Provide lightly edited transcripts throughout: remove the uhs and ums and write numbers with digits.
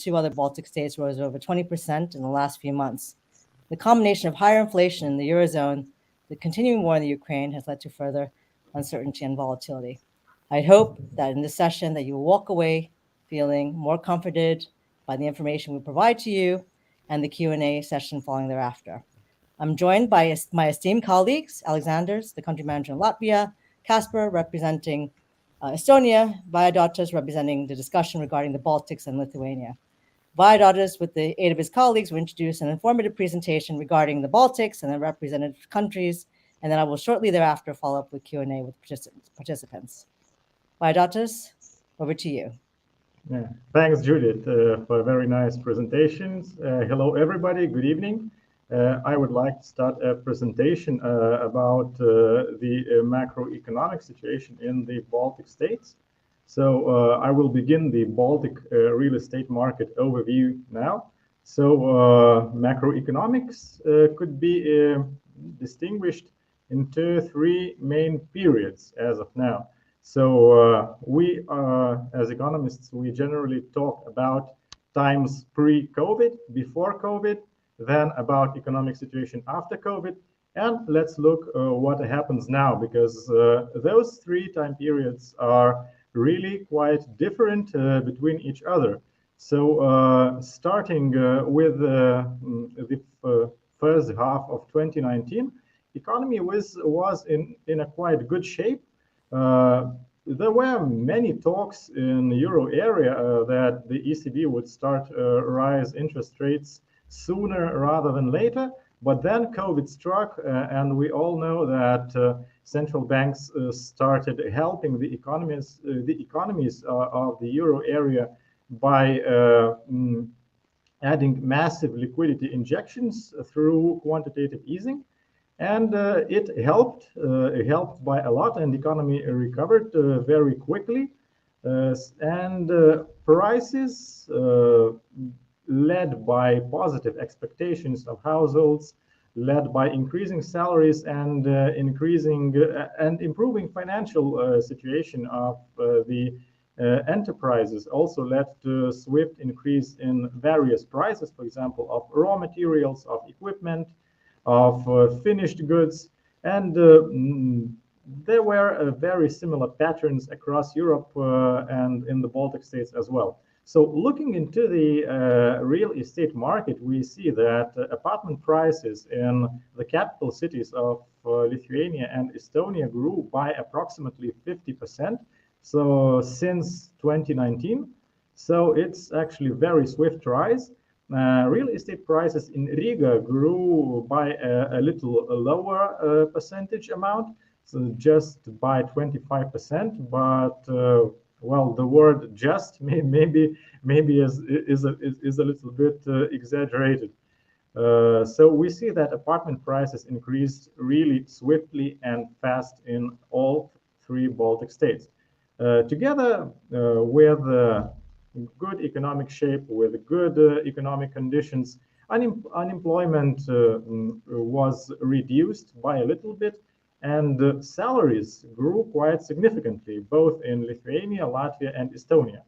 two other Baltic states rose over 20% in the last few months. The combination of higher inflation in the Eurozone, the continuing war in the Ukraine has led to further uncertainty and volatility. I hope that in this session that you will walk away feeling more comforted by the information we provide to you and the Q&A session following thereafter. I'm joined by my esteemed colleagues, Aleksandrs, the country manager in Latvia, Kaspar, representing Estonia, Vaidotas, representing the discussion regarding the Baltics and Lithuania. Vaidotas, with the aid of his colleagues, will introduce an informative presentation regarding the Baltics and the represented countries, and then I will shortly thereafter follow up with Q&A with participants. Vaidotas, over to you. Yeah. Thanks, Judith, for very nice presentations. Hello, everybody. Good evening. I would like to start a presentation about the macroeconomic situation in the Baltic states. So I will begin the Baltic real estate market overview now. So macroeconomics could be distinguished into three main periods as of now. So we, as economists, we generally talk about times pre-COVID, before COVID, then about economic situation after COVID, and let's look what happens now, because those three time periods are really quite different between each other. So starting with the first half of 2019, economy was in a quite good shape. There were many talks in the euro area that the ECB would start rise interest rates sooner rather than later, but then COVID struck, and we all know that central banks started helping the economies of the euro area by adding massive liquidity injections through quantitative easing, and it helped by a lot, and the economy recovered very quickly, and prices led by positive expectations of households, led by increasing salaries and improving financial situation of the enterprises, also led to swift increase in various prices, for example, of raw materials, of equipment, of finished goods, and there were very similar patterns across Europe and in the Baltic states as well. So looking into the real estate market, we see that apartment prices in the capital cities of Lithuania and Estonia grew by approximately 50%. So since 2019, so it's actually very swift rise. Real estate prices in Riga grew by a little lower percentage amount, so just by 25%, but well, the word "just" maybe is a little bit exaggerated. So we see that apartment prices increased really swiftly and fast in all three Baltic states. Together with good economic shape, with good economic conditions, unemployment was reduced by a little bit, and salaries grew quite significantly, both in Lithuania, Latvia, and Estonia.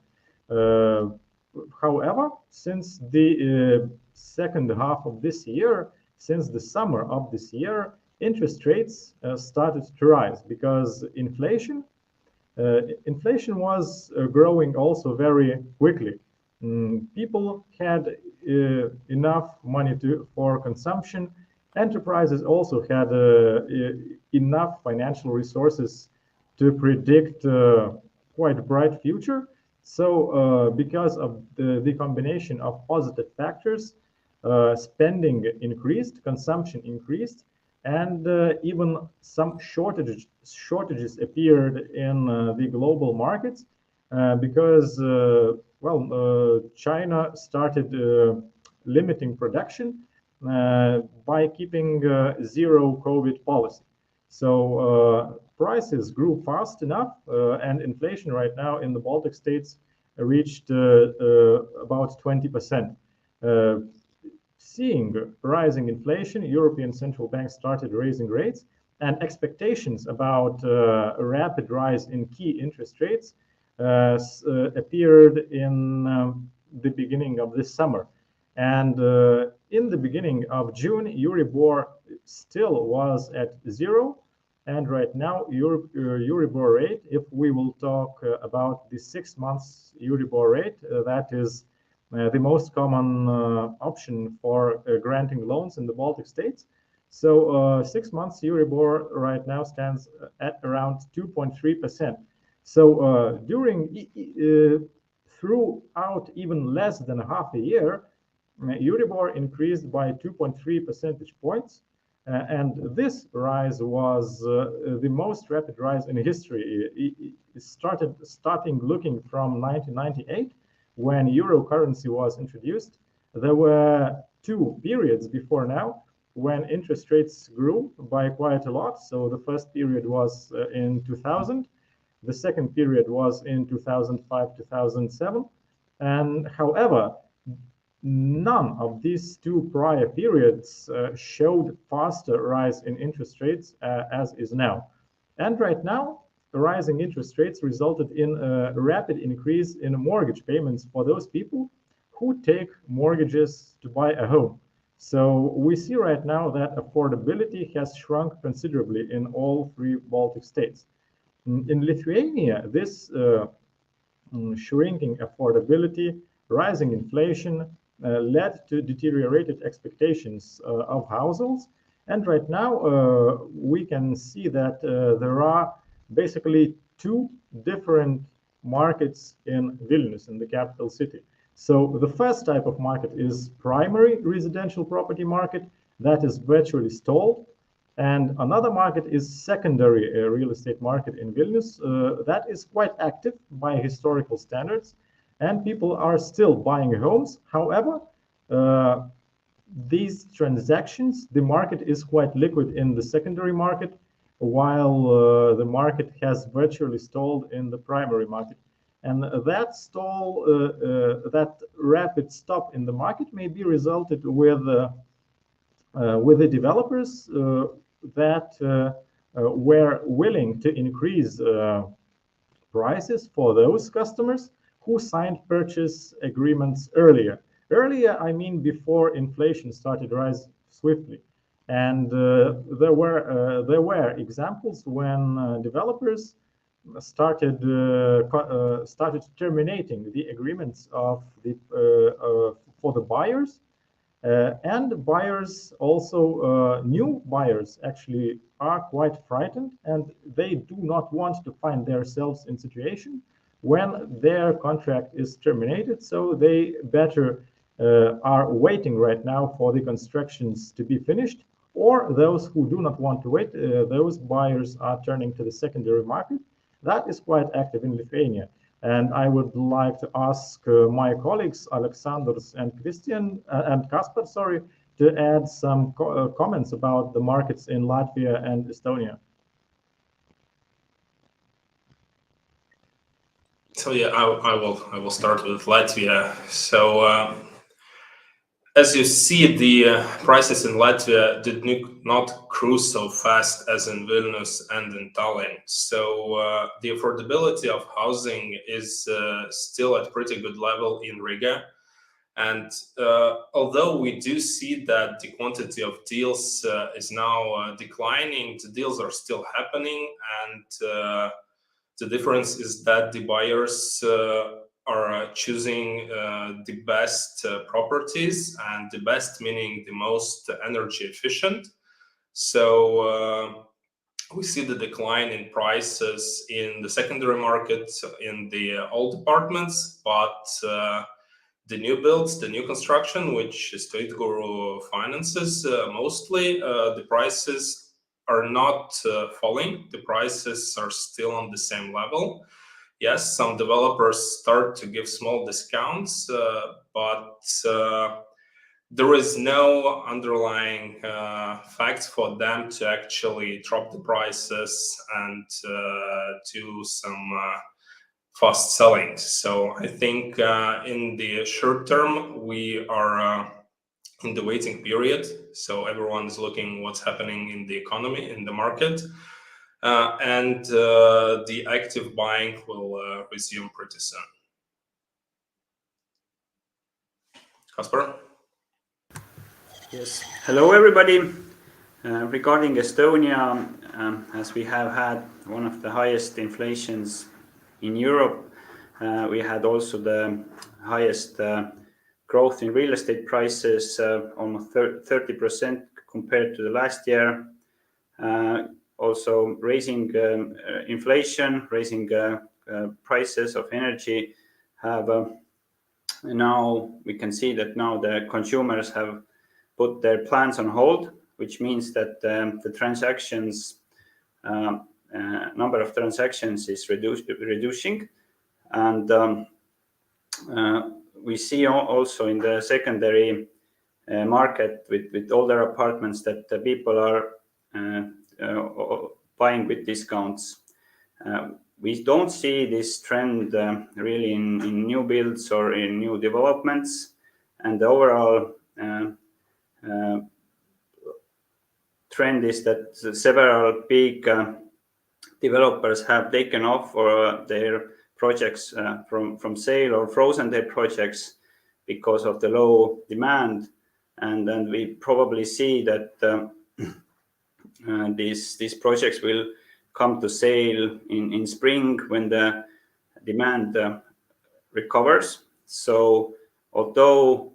However, since the second half of this year, since the summer of this year, interest rates started to rise because inflation was growing also very quickly. People had enough money for consumption. Enterprises also had enough financial resources to predict quite a bright future. So because of the combination of positive factors, spending increased, consumption increased, and even some shortages appeared in the global markets because China started limiting production by keeping zero COVID policy. So prices grew fast enough, and inflation right now in the Baltic states reached about 20%. Seeing rising inflation, European central banks started raising rates, and expectations about a rapid rise in key interest rates appeared in the beginning of this summer. And in the beginning of June, Euribor still was at 0. And right now, Euribor rate, if we will talk about the 6 months Euribor rate, that is the most common option for granting loans in the Baltic states. So 6 months Euribor right now stands at around 2.3%. So throughout even less than half a year, Euribor increased by 2.3 percentage points. And this rise was the most rapid rise in history. It starting looking from 1998, when euro currency was introduced. There were 2 periods before now when interest rates grew by quite a lot. So the first period was in 2000. The second period was in 2005, 2007. And however, none of these 2 prior periods showed faster rise in interest rates as is now. And right now, the rising interest rates resulted in a rapid increase in mortgage payments for those people who take mortgages to buy a home. So we see right now that affordability has shrunk considerably in all 3 Baltic states. In Lithuania, this shrinking affordability, rising inflation, led to deteriorated expectations of households. And right now, we can see that there are basically 2 different markets in Vilnius, in the capital city. So the first type of market is primary residential property market that is virtually stalled. And another market is secondary real estate market in Vilnius that is quite active by historical standards. And people are still buying homes. However, these transactions, the market is quite liquid in the secondary market, while the market has virtually stalled in the primary market. And that stall, that rapid stop in the market may be resulted with the developers that were willing to increase prices for those customers who signed purchase agreements earlier. Earlier, I mean before inflation started to rise swiftly. And there were examples when developers started terminating the agreements of for the buyers, and buyers also new buyers actually are quite frightened, and they do not want to find themselves in situation when their contract is terminated. So they better are waiting right now for the constructions to be finished, or those who do not want to wait, those buyers are turning to the secondary market. That is quite active in Lithuania. And I would like to ask my colleagues, Aleksandrs and Kaspar, sorry, to add some comments about the markets in Latvia and Estonia. So yeah, I will start with Latvia. So as you see, the prices in Latvia did not cruise so fast as in Vilnius and in Tallinn. So the affordability of housing is still at pretty good level in Riga. And although we do see that the quantity of deals is now declining, the deals are still happening. And the difference is that the buyers are choosing the best properties, and the best meaning the most energy efficient. So we see the decline in prices in the secondary market in the old apartments, but the new builds, the new construction, which State Guru finances mostly, the prices are not falling. The prices are still on the same level. Yes, some developers start to give small discounts, but there is no underlying facts for them to actually drop the prices and do some fast selling. So I think in the short term, we are in the waiting period. So everyone is looking what's happening in the economy, in the market. And the active buying will resume pretty soon. Kaspar? Yes. Hello, everybody. Regarding Estonia, as we have had one of the highest inflations in Europe, we had also the highest growth in real estate prices, almost 30% compared to the last year. Also raising inflation, raising prices of energy have now we can see that now the consumers have put their plans on hold, which means that the transactions number of transactions is reducing, and we see also in the secondary market with older apartments that the people are buying with discounts. We don't see this trend really in new builds or in new developments, and the overall trend is that several big developers have taken off or their projects from sale or frozen their projects because of the low demand, and then we probably see that these projects will come to sale in spring when the demand recovers. So although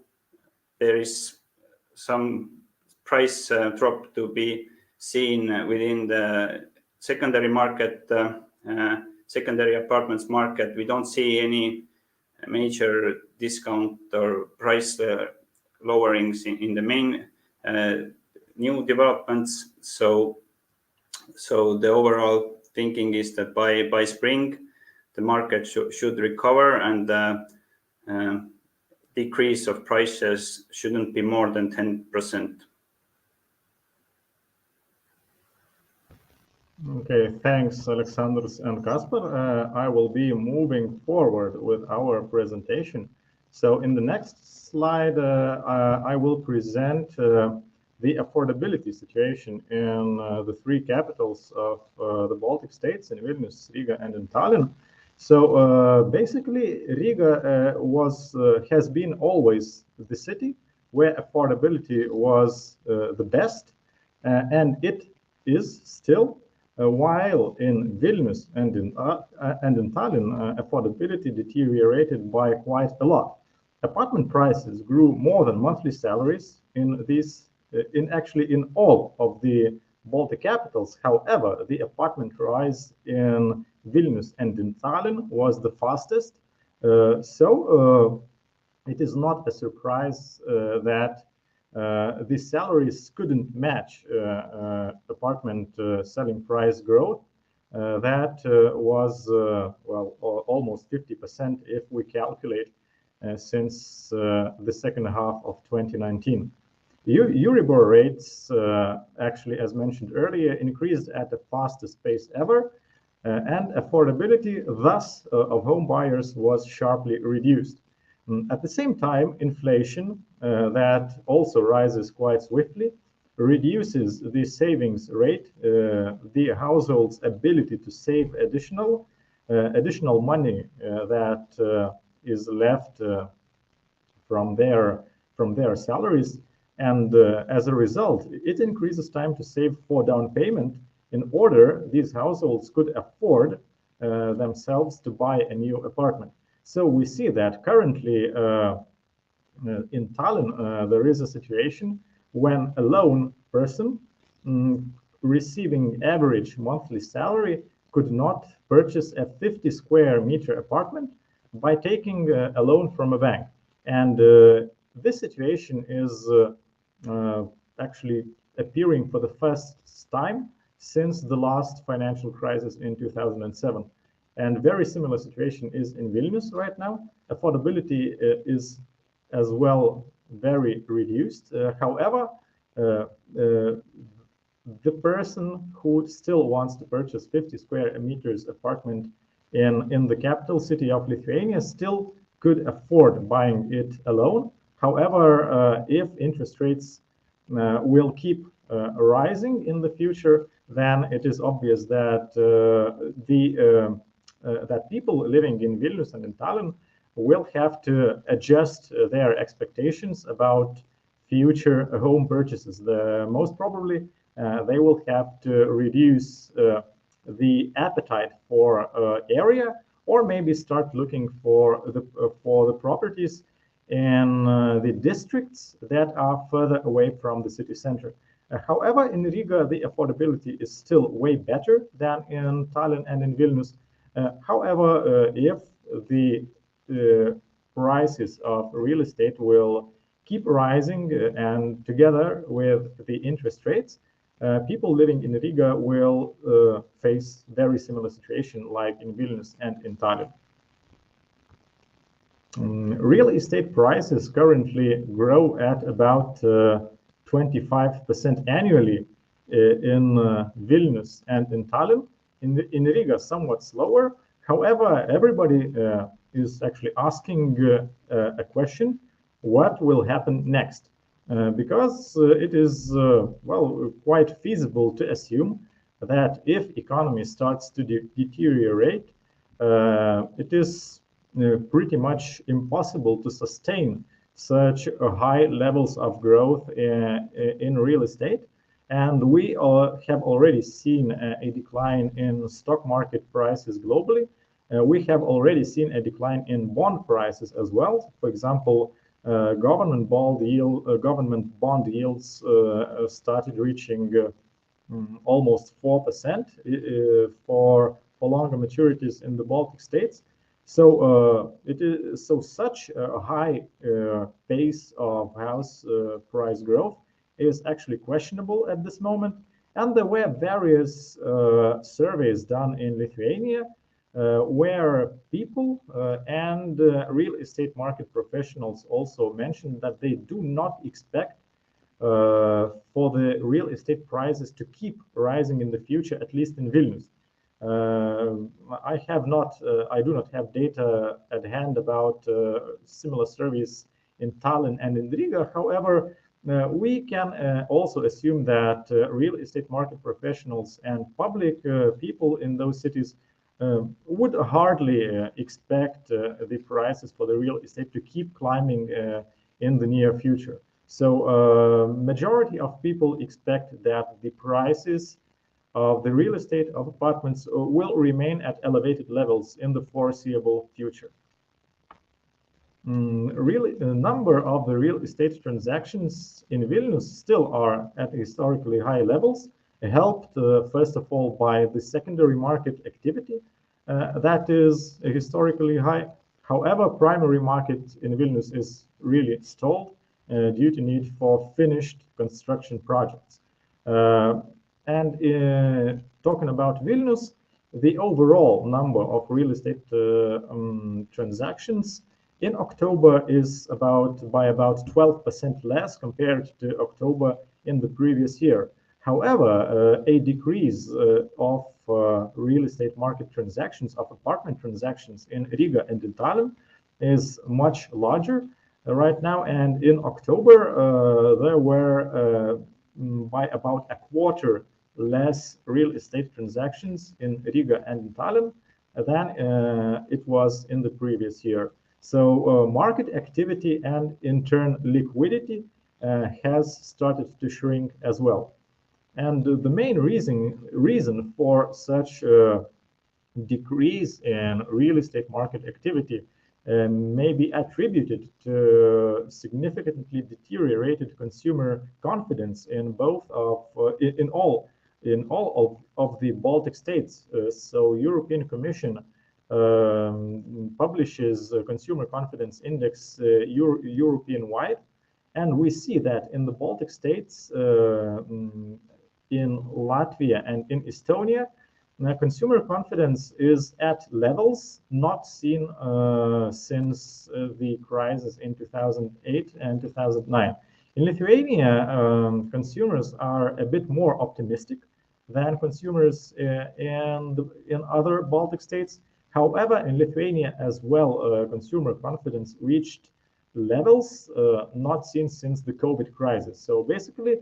there is some price drop to be seen within the secondary market, secondary apartments market, we don't see any major discount or price lowerings in the main new developments. So the overall thinking is that by spring the market should recover, and decrease of prices shouldn't be more than 10%. Okay, thanks, Aleksandrs and Kaspar. I will be moving forward with our presentation. So in the next slide, I will present the affordability situation in the three capitals of the Baltic states, in Vilnius, Riga, and in Tallinn. So basically, Riga has been always the city where affordability was the best, and it is still. While in Vilnius and in Tallinn, affordability deteriorated by quite a lot. Apartment prices grew more than monthly salaries in all of the Baltic capitals. However, the apartment rise in Vilnius and in Tallinn was the fastest. So it is not a surprise that the salaries couldn't match apartment selling price growth. That was almost 50% if we calculate since the second half of 2019. Euribor rates, actually, as mentioned earlier, increased at the fastest pace ever, and affordability, thus, of home buyers was sharply reduced. At the same time, inflation, that also rises quite swiftly, reduces the savings rate, the household's ability to save additional money that is left from their salaries, and as a result, it increases time to save for down payment in order these households could afford themselves to buy a new apartment. So we see that currently in Tallinn, there is a situation when a lone person receiving average monthly salary could not purchase a 50 square meter apartment by taking a loan from a bank. And this situation is actually appearing for the first time since the last financial crisis in 2007. And very similar situation is in Vilnius right now. Affordability is as well very reduced. However, the person who still wants to purchase 50 square meters apartment in the capital city of Lithuania still could afford buying it alone. However, if interest rates will keep rising in the future, then it is obvious that that people living in Vilnius and in Tallinn will have to adjust their expectations about future home purchases. Most probably, they will have to reduce the appetite for area, or maybe start looking for the properties in the districts that are further away from the city center. However, in Riga, the affordability is still way better than in Tallinn and in Vilnius. However, if the prices of real estate will keep rising and together with the interest rates, people living in Riga will face very similar situation like in Vilnius and in Tallinn. Real estate prices currently grow at about 25% annually in Vilnius and in Tallinn. In Riga, somewhat slower. However, everybody is actually asking a question: what will happen next? Because it is well, quite feasible to assume that if economy starts to deteriorate, it is pretty much impossible to sustain such high levels of growth in real estate. And we have already seen a decline in stock market prices globally. We have already seen a decline in bond prices as well. For example, government bond yields started reaching almost 4% for longer maturities in the Baltic states. So such a high pace of house price growth is actually questionable at this moment. And there were various surveys done in Lithuania where people and real estate market professionals also mentioned that they do not expect for the real estate prices to keep rising in the future, at least in Vilnius. I do not have data at hand about similar surveys in Tallinn and in Riga. However, we can also assume that real estate market professionals and public people in those cities would hardly expect the prices for the real estate to keep climbing in the near future. So majority of people expect that the prices of the real estate of apartments will remain at elevated levels in the foreseeable future. The number of the real estate transactions in Vilnius still are at historically high levels, helped first of all by the secondary market activity that is historically high. However, primary market in Vilnius is really stalled due to need for finished construction projects. And talking about Vilnius, the overall number of real estate transactions in October is by about 12% less compared to October in the previous year. However, a decrease of real estate market transactions, of apartment transactions in Riga and in Tallinn is much larger right now. And in October, there were by about a quarter less real estate transactions in Riga and in Tallinn than it was in the previous year. So market activity and in turn liquidity has started to shrink as well. And the main reason for such decrease in real estate market activity may be attributed to significantly deteriorated consumer confidence in all of the Baltic states. So European Commission publishes a consumer confidence index European-wide, and we see that in the Baltic states, in Latvia and in Estonia, consumer confidence is at levels not seen since the crisis in 2008 and 2009. In Lithuania, consumers are a bit more optimistic than consumers in other Baltic states. However, in Lithuania as well, consumer confidence reached levels not seen since the COVID crisis. So basically,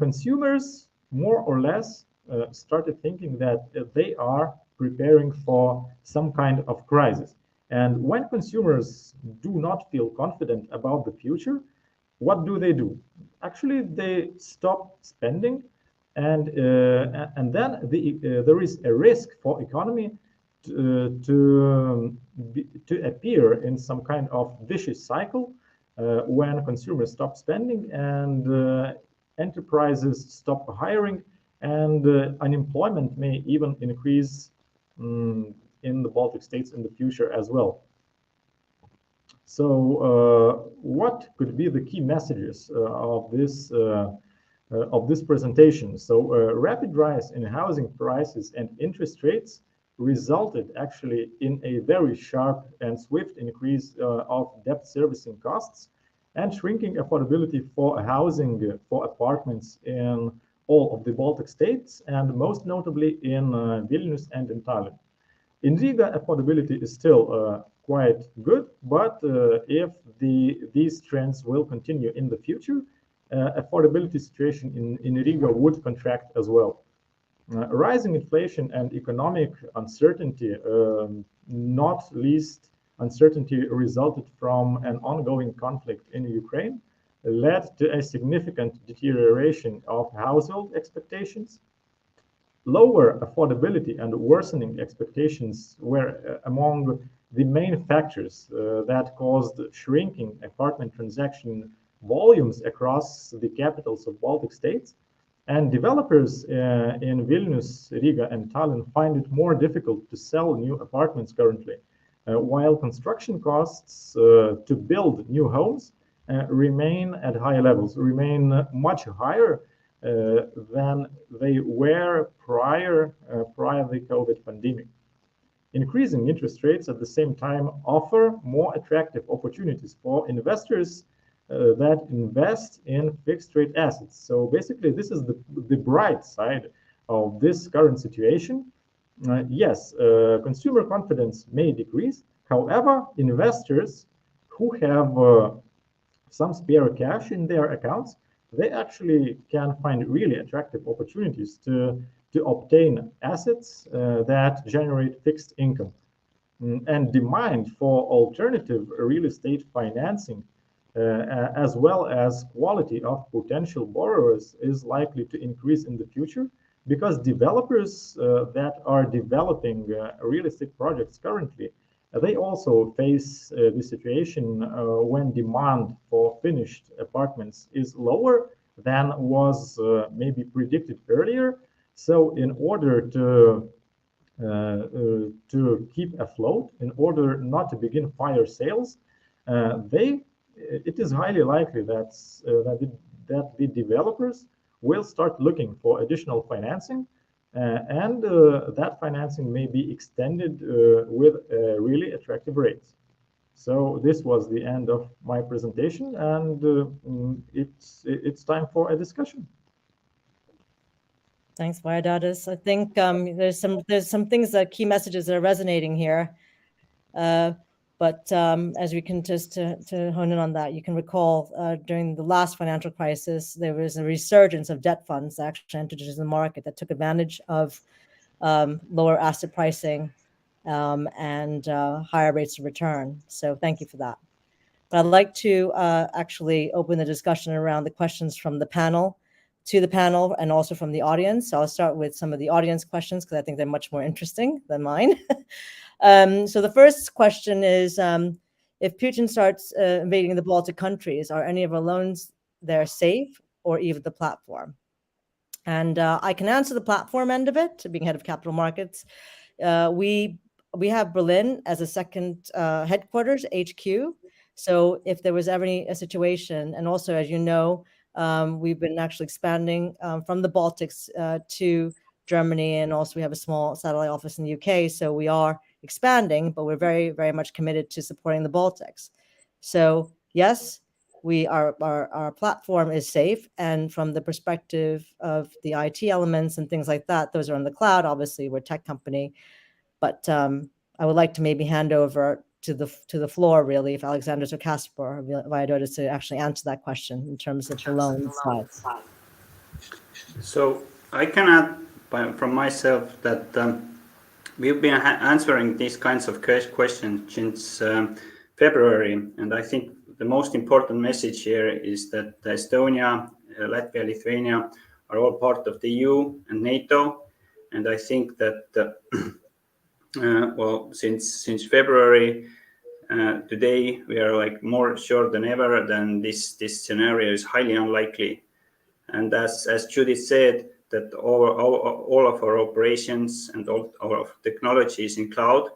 consumers more or less started thinking that they are preparing for some kind of crisis. And when consumers do not feel confident about the future, what do? Actually, they stop spending, and then there is a risk for economy to appear in some kind of vicious cycle when consumers stop spending and enterprises stop hiring, and unemployment may even increase in the Baltic states in the future as well. So what could be the key messages of this presentation? So rapid rise in housing prices and interest rates resulted actually in a very sharp and swift increase of debt servicing costs and shrinking affordability for housing for apartments in all of the Baltic states, and most notably in Vilnius and in Tallinn. In Riga, affordability is still quite good, but if these trends will continue in the future, affordability situation in Riga would contract as well. Rising inflation and economic uncertainty, not least uncertainty resulted from an ongoing conflict in Ukraine, led to a significant deterioration of household expectations. Lower affordability and worsening expectations were among the main factors that caused shrinking apartment transaction volumes across the capitals of Baltic states. And developers in Vilnius, Riga, and Tallinn find it more difficult to sell new apartments currently, while construction costs to build new homes remain at high levels, remain much higher than they were prior the COVID pandemic. Increasing interest rates at the same time offer more attractive opportunities for investors that invest in fixed rate assets. So basically, this is the bright side of this current situation. Yes, consumer confidence may decrease. However, investors who have some spare cash in their accounts, they actually can find really attractive opportunities to obtain assets that generate fixed income. And demand for alternative real estate financing, as well as quality of potential borrowers, is likely to increase in the future, because developers that are developing real estate projects currently, they also face the situation when demand for finished apartments is lower than was maybe predicted earlier. So in order to keep afloat, in order not to begin fire sales, it is highly likely that the developers will start looking for additional financing, and that financing may be extended with really attractive rates. So this was the end of my presentation, and it's time for a discussion. Thanks, Vaidotas. I think there's some things that key messages that are resonating here. But as we can just to hone in on that, you can recall during the last financial crisis, there was a resurgence of debt funds that actually entered into the market that took advantage of lower asset pricing and higher rates of return. So thank you for that. But I'd like to actually open the discussion around the questions from the panel to the panel and also from the audience. So I'll start with some of the audience questions because I think they're much more interesting than mine. So the first question is, if Putin starts invading the Baltic countries, are any of our loans there safe, or even the platform? And I can answer the platform end of it, being head of capital markets. We have Berlin as a second headquarters, HQ. So if there was ever a situation, and also, as you know, we've been actually expanding from the Baltics to Germany, and also we have a small satellite office in the UK. So we are expanding, but we're very, very much committed to supporting the Baltics. So yes, our platform is safe, and from the perspective of the IT elements and things like that, those are on the cloud. Obviously, we're a tech company, but I would like to maybe hand over to the floor, really, if Aleksandrs or Kaspar or Vaidotas to actually answer that question in terms of the loan side. So I can add from myself that we've been answering these kinds of questions since February, and I think the most important message here is that Estonia, Latvia, Lithuania are all part of the EU and NATO, and I think that well, since February, today we are like more sure than ever that this scenario is highly unlikely. And as Judith said, that all of our operations and all our technology is in cloud,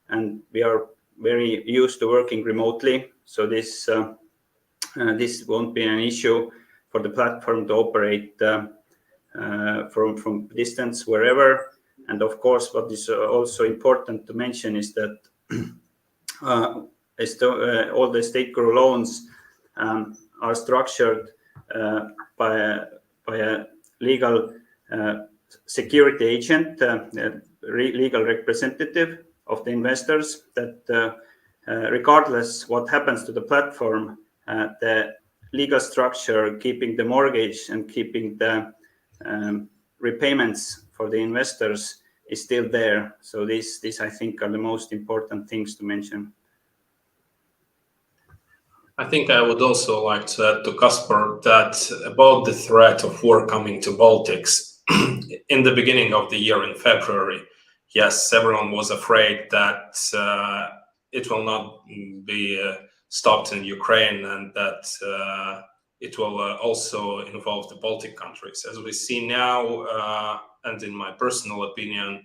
and we are very used to working remotely. So this won't be an issue for the platform to operate from distance wherever. And of course, what is also important to mention is that all the state guru loans are structured by a legal security agent, legal representative of the investors, that regardless what happens to the platform, the legal structure keeping the mortgage and keeping the repayments for the investors is still there. So this I think are the most important things to mention. I think I would also like to add to Kaspar that about the threat of war coming to Baltics. In the beginning of the year in February, yes, everyone was afraid that it will not be stopped in Ukraine and that it will also involve the Baltic countries. As we see now, and in my personal opinion,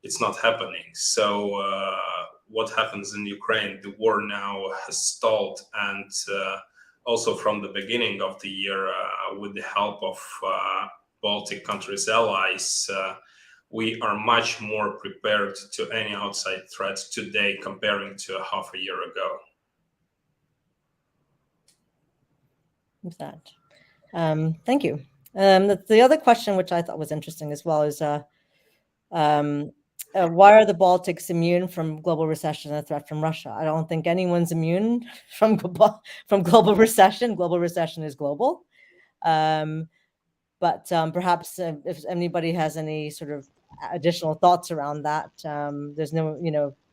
it's not happening. So what happens in Ukraine, the war now has stalled, and also from the beginning of the year, with the help of Baltic countries' allies, we are much more prepared to any outside threats today comparing to half a year ago. With that, thank you. The other question, which I thought was interesting as well, is why are the Baltics immune from global recession and a threat from Russia? I don't think anyone's immune from global recession. Global recession is global. But perhaps if anybody has any sort of additional thoughts around that, there's no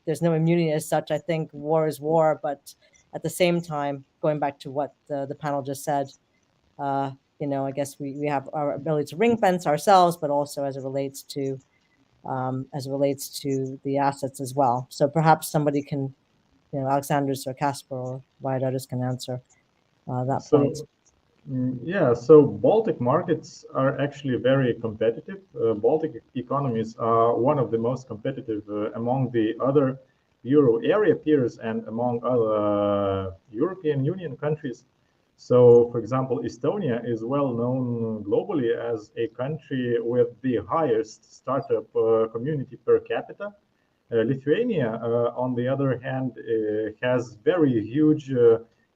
immunity as such. I think war is war, but at the same time, going back to what the panel just said, I guess we have our ability to ring fence ourselves, but also as it relates to the assets as well. So perhaps somebody can, Aleksandrs or Kaspar or Vaidotas can answer that point. Yeah, so Baltic markets are actually very competitive. Baltic economies are one of the most competitive among the other Euro area peers and among other European Union countries. So, for example, Estonia is well known globally as a country with the highest startup community per capita. Lithuania, on the other hand, has very huge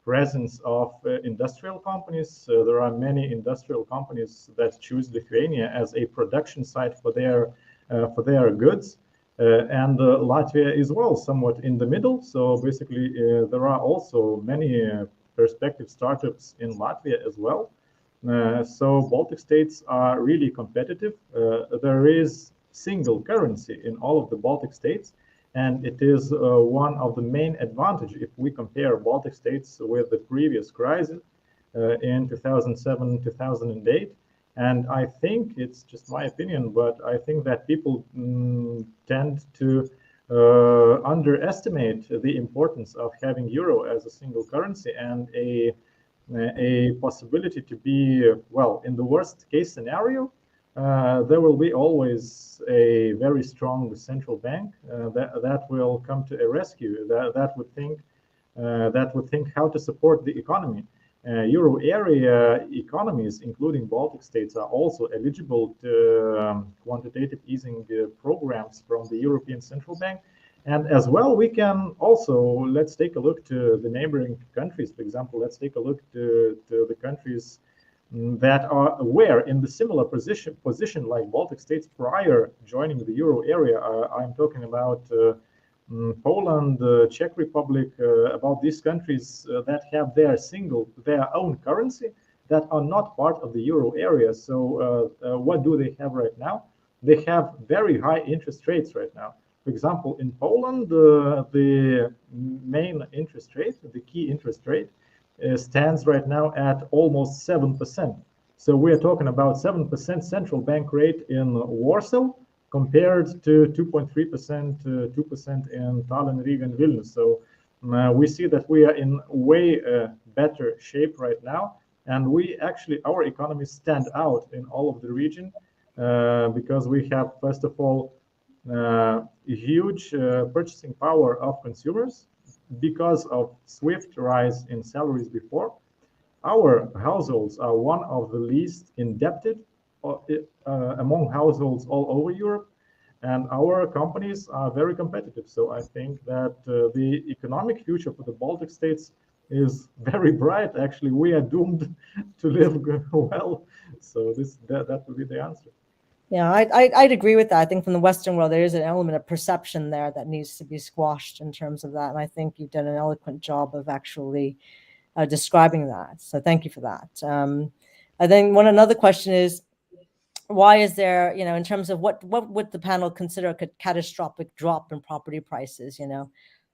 presence of industrial companies. There are many industrial companies that choose Lithuania as a production site for their goods. And Latvia is well somewhat in the middle. So basically, there are also many prospective startups in Latvia as well. So Baltic states are really competitive. There is single currency in all of the Baltic states, and it is one of the main advantages if we compare Baltic states with the previous crisis in 2007, 2008. And I think it's just my opinion, but I think that people tend to underestimate the importance of having euro as a single currency and a possibility to be, well, in the worst case scenario, there will be always a very strong central bank that will come to a rescue, that would think how to support the economy. Euro area economies, including Baltic states, are also eligible to quantitative easing programs from the European Central Bank. And as well, we can also, let's take a look to the neighboring countries. For example, let's take a look to the countries that were in the similar position like Baltic states prior joining the euro area. I'm talking about Poland, Czech Republic, about these countries that have their own currency that are not part of the euro area. So what do they have right now? They have very high interest rates right now. For For example, in Poland, the main interest rate, the key interest rate, stands right now at almost 7%. So we are talking about 7% central bank rate in Warsaw compared to 2.3%, 2% in Tallinn, Riga, and Vilnius. So we see that we are in way better shape right now. And our economies stand out in all of the region because we have, first of all, huge purchasing power of consumers because of swift rise in salaries before. Our households are one of the least indebted among households all over Europe, and our companies are very competitive. So I think that the economic future for the Baltic states is very bright. Actually, we are doomed to live well. So that would be the answer. Yeah, I'd agree with that. I think from the Western world, there is an element of perception there that needs to be squashed in terms of that. And I think you've done an eloquent job of actually describing that. So thank you for that. I think another question is, why is there, in terms of what would the panel consider a catastrophic drop in property prices?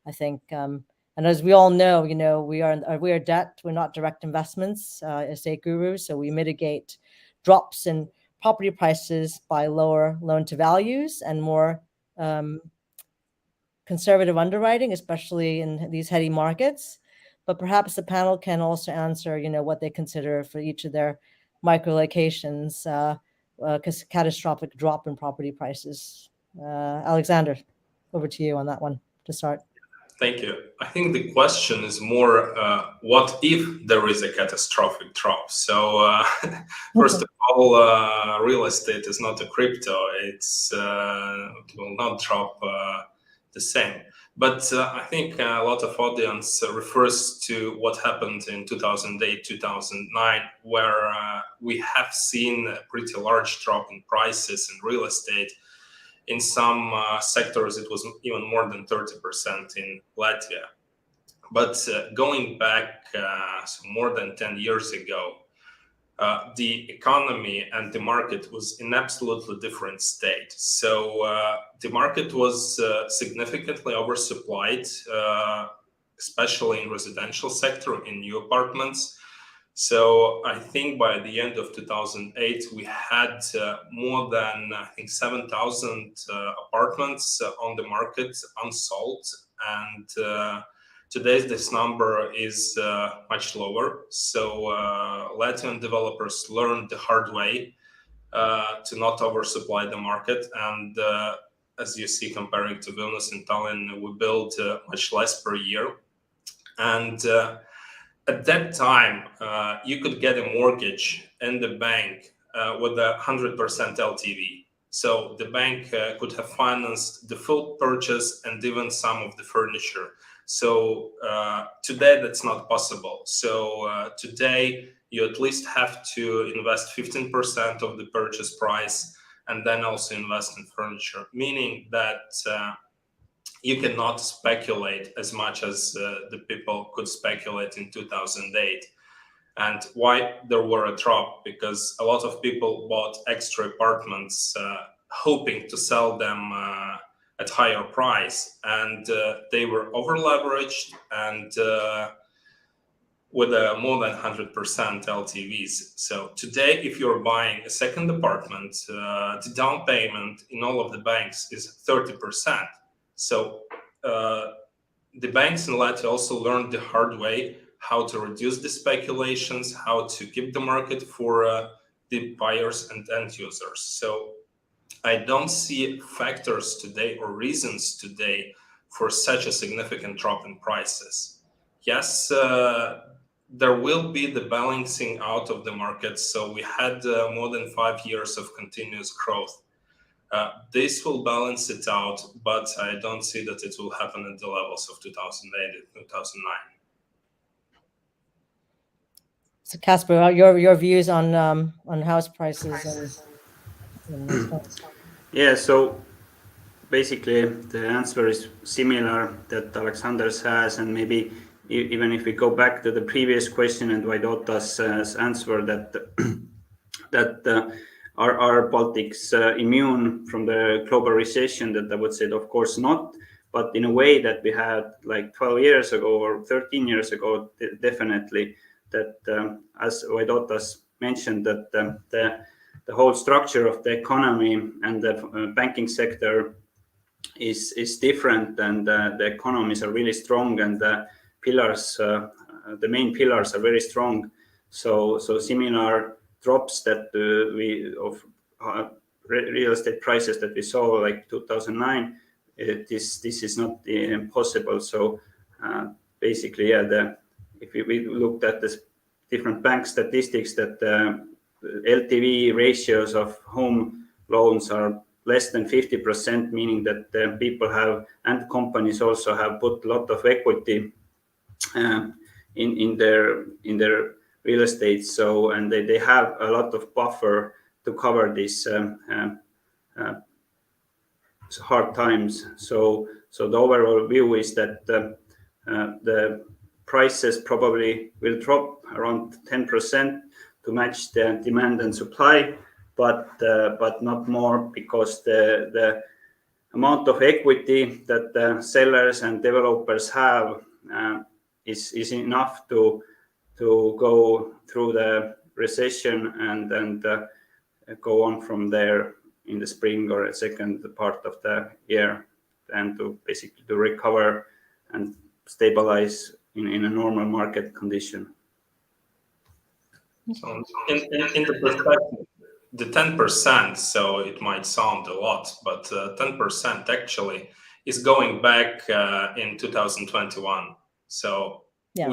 I think, and as we all know, we are debt. We're not direct investments, estate gurus. So we mitigate drops in property prices by lower loan to values and more conservative underwriting, especially in these heady markets. But perhaps the panel can also answer, what they consider for each of their micro locations, catastrophic drop in property prices. Alexander, over to you on that one to start. Thank you. I think the question is more, what if there is a catastrophic drop? So first of all, real estate is not a crypto. It will not drop the same. But I think a lot of audience refers to what happened in 2008, 2009, where we have seen a pretty large drop in prices in real estate. In some sectors, it was even more than 30% in Latvia. But going back more than 10 years ago, the economy and the market was in absolutely different state. So the market was significantly oversupplied, especially in residential sector, in new apartments. So I think by the end of 2008, we had more than, 7,000 apartments on the market unsold. And today, this number is much lower. So Latvian developers learned the hard way to not oversupply the market. And as you see, comparing to Vilnius and Tallinn, we build much less per year. And at that time, you could get a mortgage in the bank with 100% LTV. So the bank could have financed the full purchase and even some of the furniture. So today, that's not possible. So today, you at least have to invest 15% of the purchase price and then also invest in furniture, meaning that you cannot speculate as much as the people could speculate in 2008. And why there were a drop? Because a lot of people bought extra apartments hoping to sell them at higher price, and they were over leveraged and with more than 100% LTVs. So today, if you're buying a second apartment, the down payment in all of the banks is 30%. So the banks in Latvia also learned the hard way how to reduce the speculations, how to keep the market for the buyers and end users. So I don't see factors today or reasons today for such a significant drop in prices. Yes, there will be the balancing out of the market. So we had more than 5 years of continuous growth. This will balance it out, but I don't see that it will happen at the levels of 2008 and 2009. So Kaspar, your views on house prices and Yeah, so basically the answer is similar that Aleksandrs has, and maybe even if we go back to the previous question and Vaidotas' answer that Are Baltics immune from the global recession? That I would say, of course not. But in a way that we had like 12 years ago or 13 years ago, definitely. That as Vaidotas mentioned, that the whole structure of the economy and the banking sector is different, and the economies are really strong, and the pillars, the main pillars are very strong. So similar drops that real estate prices that we saw like 2009, this is not impossible. So basically, if we looked at the different bank statistics, that LTV ratios of home loans are less than 50%, meaning that people have, and companies also have, put a lot of equity in their real estate. So, and they have a lot of buffer to cover these hard times. So the overall view is that the prices probably will drop around 10% to match the demand and supply, but not more, because the amount of equity that the sellers and developers have is enough to go through the recession and go on from there in the spring or a second part of the year, and to basically to recover and stabilize in a normal market condition. So in the perspective, the 10%, so it might sound a lot, but 10% actually is going back in 2021. So Yeah.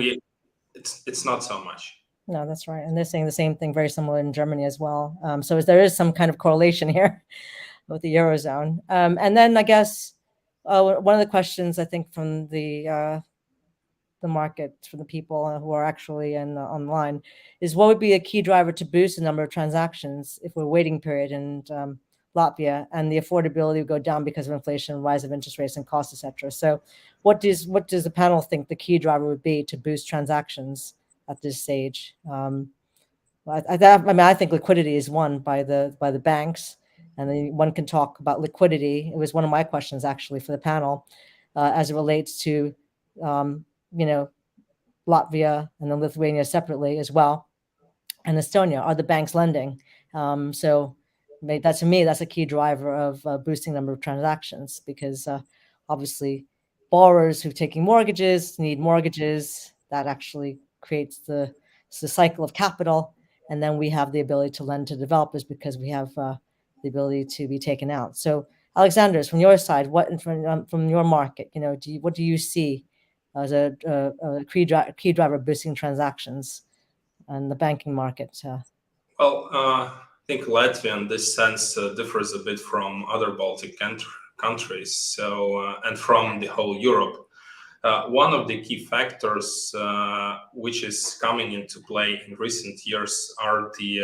It's not so much. No, that's right. And they're saying the same thing, very similar in Germany as well. So there is some kind of correlation here with the Eurozone. And then I guess one of the questions, I think, from the market, for the people who are actually online, is what would be a key driver to boost the number of transactions if we're waiting period in Latvia, and the affordability would go down because of inflation, rise of interest rates and costs, etc. So what does the panel think the key driver would be to boost transactions at this stage? I think liquidity is one by the banks, and then one can talk about liquidity. It was one of my questions actually for the panel, as it relates to Latvia and then Lithuania separately as well, and Estonia. Are the banks lending? So that, to me, that's a key driver of boosting the number of transactions, because obviously borrowers who are taking mortgages need mortgages. That actually creates the cycle of capital, and then we have the ability to lend to developers because we have the ability to be taken out. So Aleksandrs, from your side, from your market, what do you see as a key driver boosting transactions in the banking market? Well, I think Latvia in this sense differs a bit from other Baltic countries, so and from the whole Europe. One of the key factors which is coming into play in recent years are the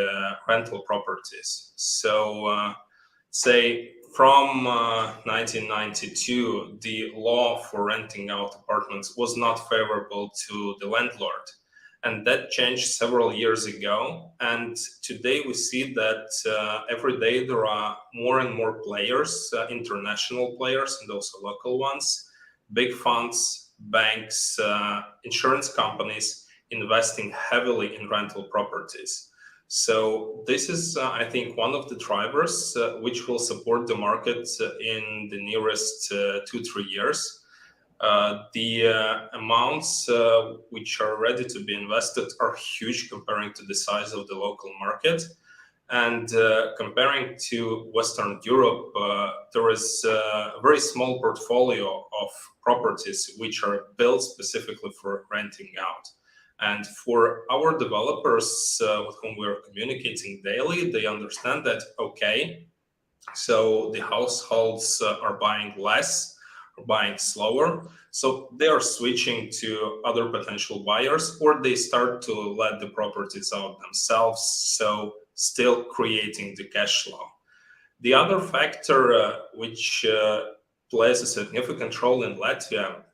rental properties. So, say from 1992, the law for renting out apartments was not favorable to the landlord. And that changed several years ago. And today we see that every day there are more and more players, international players and also local ones, big funds, banks, insurance companies investing heavily in rental properties. So this is, I think, one of the drivers which will support the market in the nearest 2-3 years. The amounts which are ready to be invested are huge comparing to the size of the local market. And comparing to Western Europe, there is a very small portfolio of properties which are built specifically for renting out. And for our developers with whom we're communicating daily, they understand that, okay, so the households are buying less, or buying slower. So they are switching to other potential buyers, or they start to let the properties out themselves, so still creating the cash flow. The other factor which plays a significant role in Latvia,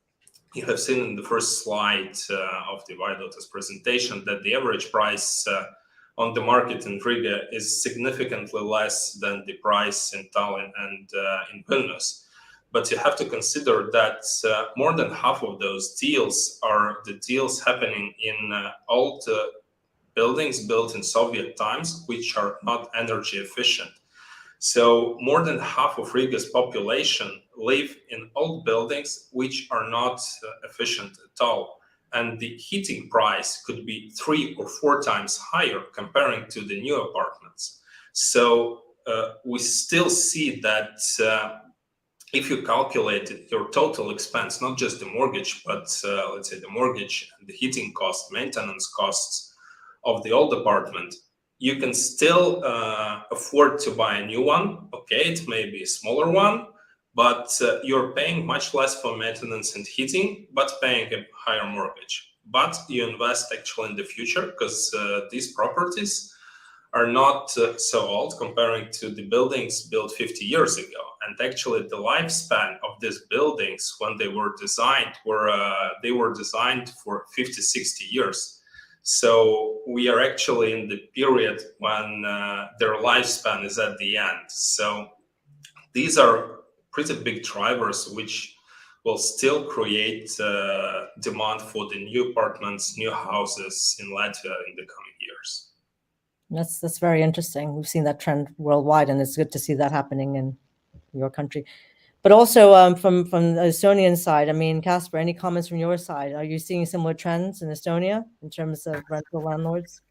you have seen in the first slide of the Vaidotas presentation that the average price on the market in Riga is significantly less than the price in Tallinn and in Vilnius. But you have to consider that more than half of those deals are the deals happening in old buildings built in Soviet times, which are not energy efficient. So more than half of Riga's population live in old buildings which are not efficient at all. And the heating price could be 3 or 4 times higher comparing to the new apartments. So we still see that if you calculate your total expense, not just the mortgage, but let's say the mortgage and the heating cost, maintenance costs of the old apartment, you can still afford to buy a new one. Okay, it may be a smaller one, but you're paying much less for maintenance and heating, but paying a higher mortgage. But you invest actually in the future because these properties are not so old comparing to the buildings built 50 years ago. And actually the lifespan of these buildings when they were designed were designed for 50, 60 years. So we are actually in the period when their lifespan is at the end. So these are pretty big drivers which will still create demand for the new apartments, new houses in Latvia in the coming years. That's very interesting. We've seen that trend worldwide, and it's good to see that happening in your country. But also from the Estonian side, I mean, Kaspar, any comments from your side? Are you seeing similar trends in Estonia in terms of rental landlords?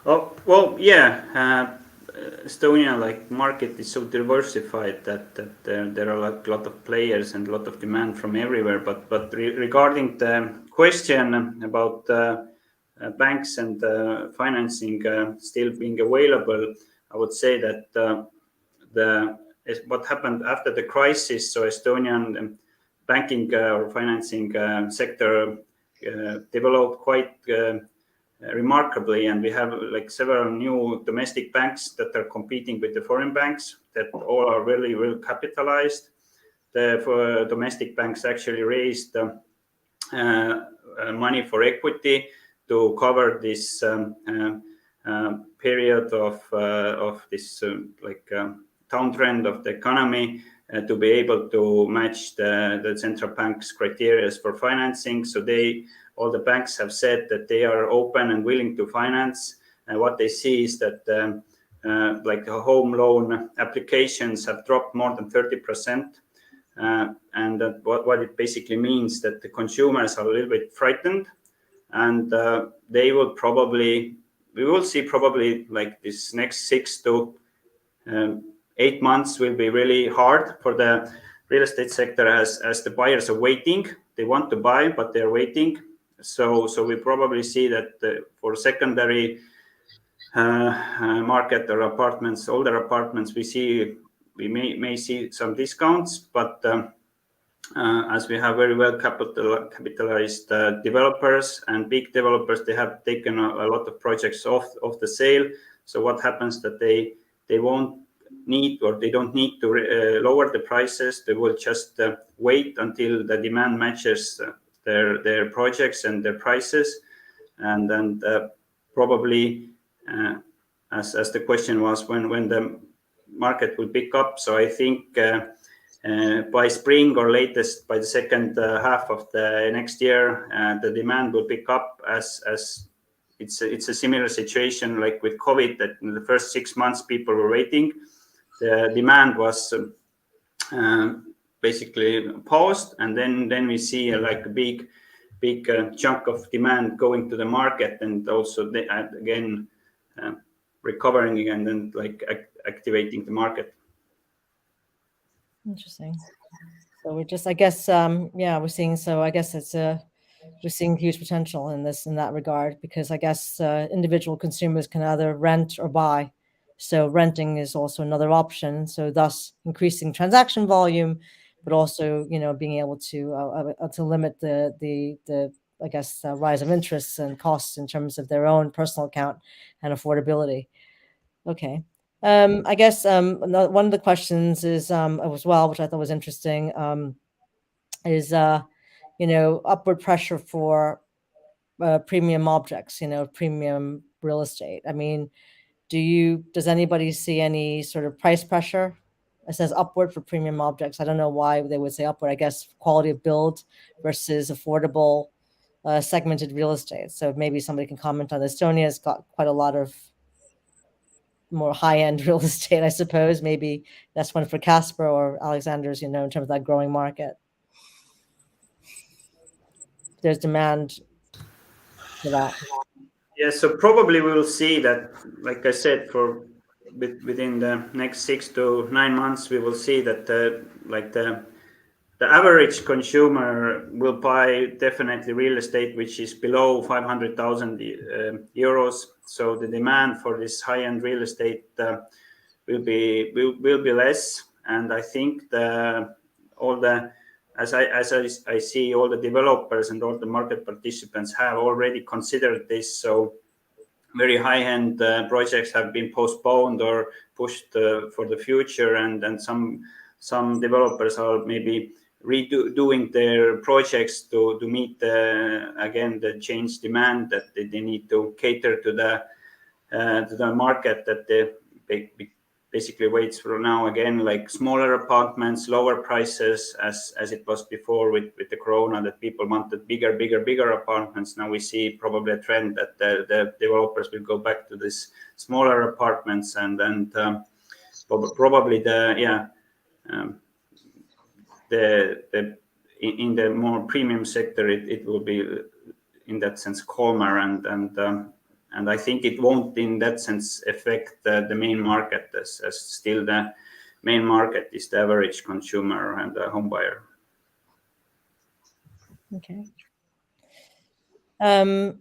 Oh, well, yeah. Estonia, like, market is so diversified that there are a lot of players and a lot of demand from everywhere. But regarding the question about banks and financing still being available, I would say that what happened after the crisis, so Estonian banking or financing sector developed quite remarkably, and we have like several new domestic banks that are competing with the foreign banks that all are really well capitalized. The domestic banks actually raised money for equity to cover this period of this downtrend of the economy, to be able to match the central bank's criteria for financing. So all the banks have said that they are open and willing to finance. And what they see is that like the home loan applications have dropped more than 30%. And that what it basically means that the consumers are a little bit frightened, and we will see probably like this next 6 to 8 months will be really hard for the real estate sector as the buyers are waiting. They want to buy, but they're waiting. So we probably see that for secondary market or apartments, older apartments, we may see some discounts, but as we have very well capitalized developers and big developers, they have taken a lot of projects off the sale. So what happens that they won't need, or they don't need to lower the prices. They will just wait until the demand matches their projects and their prices, and then probably as the question was when the market will pick up. So I think by spring or latest by the second half of the next year, the demand will pick up as it's a similar situation like with COVID, that in the first 6 months people were waiting. The demand was basically paused, and then we see like a big chunk of demand going to the market, and also again recovering again and like activating the market. Interesting. So we're just, I guess, we're seeing. So I guess we're seeing huge potential in that regard, because I guess individual consumers can either rent or buy. So renting is also another option. So thus increasing transaction volume, but also being able to limit the I guess rise of interests and costs in terms of their own personal account and affordability. Okay. I guess one of the questions is as well, which I thought was interesting, is upward pressure for premium objects, premium real estate? I mean, does anybody see any sort of price pressure? It says upward for premium objects. I don't know why they would say upward. I guess quality of build versus affordable segmented real estate. So maybe somebody can comment on Estonia has got quite a lot of more high-end real estate, I suppose. Maybe that's one for Kaspar or Aleksandrs, in terms of that growing market. There's demand for that. Yeah, so probably we will see that, like I said, within the next 6 to 9 months, we will see that the average consumer will buy definitely real estate which is below 500,000 euros. So the demand for this high-end real estate will be less, and I think as I see, all the developers and all the market participants have already considered this. So very high-end projects have been postponed or pushed for the future, and some developers are maybe redoing their projects to meet the changed demand that they need to cater to the market that they basically waits for now. Again, like smaller apartments, lower prices, as it was before with the corona, that people wanted bigger apartments. Now we see probably a trend that the developers will go back to this smaller apartments, and probably in the more premium sector, it will be in that sense calmer, and I think it won't in that sense affect the main market, as still the main market is the average consumer and the home buyer. Okay. And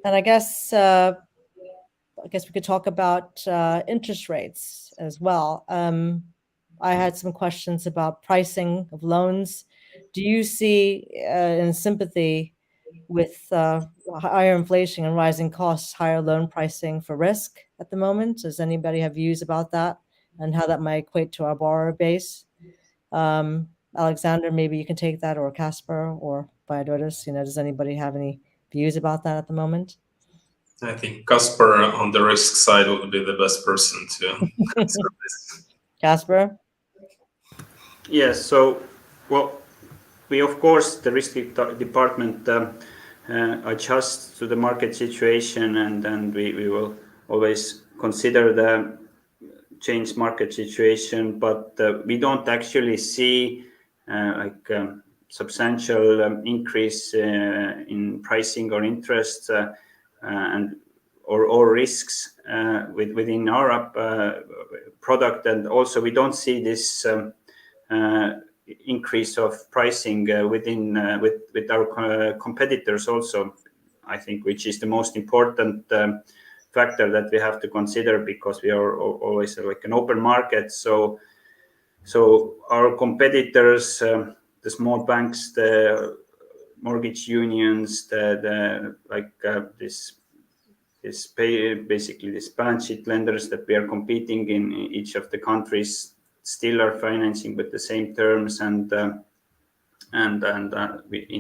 I guess we could talk about interest rates as well. I had some questions about pricing of loans. Do you see, in sympathy with higher inflation and rising costs, higher loan pricing for risk at the moment? Does anybody have views about that and how that might equate to our borrower base? Aleksandr, maybe you can take that, or Kaspar or Vaidotas. Does anybody have any views about that at the moment? I think Kaspar on the risk side would be the best person to answer this. Kaspar? Yes, so, well, we, of course, the risk department adjusts to the market situation, and we will always consider the changed market situation, but we don't actually see substantial increase in pricing or interest or risks within our product, and also we don't see this increase of pricing with our competitors also, I think, which is the most important factor that we have to consider, because we are always like an open market. So our competitors, the small banks, the mortgage unions, basically these balance sheet lenders that we are competing in each of the countries, still are financing with the same terms, and in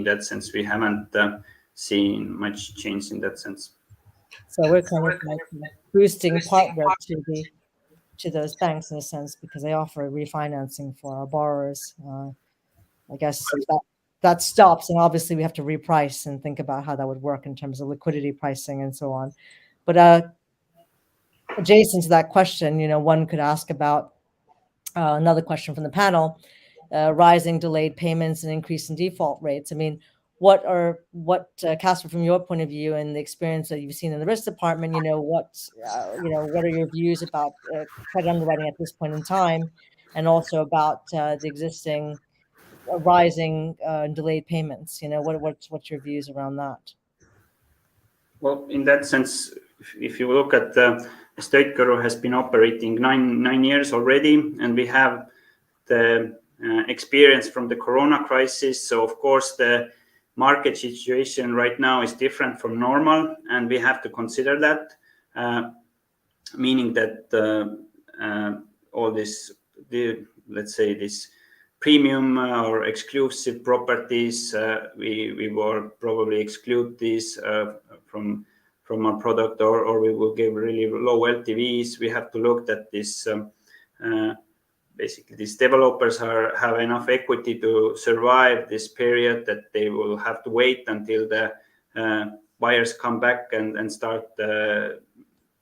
that sense we haven't seen much change in that sense. So we're kind of like boosting partner to those banks in a sense, because they offer refinancing for our borrowers. I guess if that stops, and obviously we have to reprice and think about how that would work in terms of liquidity pricing and so on. But adjacent to that question, one could ask about another question from the panel: rising delayed payments and increase in default rates. I mean, what Kaspar, from your point of view and the experience that you've seen in the risk department, what are your views about credit underwriting at this point in time, and also about the existing rising delayed payments? What's your views around that? Well, in that sense, if you look at Stoichkoro has been operating nine years already, and we have the experience from the Corona crisis. So of course the market situation right now is different from normal, and we have to consider that, meaning that all this, let's say, this premium or exclusive properties, we will probably exclude these from from our product, or we will give really low LTVs. We have to look at this. Basically, these developers have enough equity to survive this period, that they will have to wait until the buyers come back and start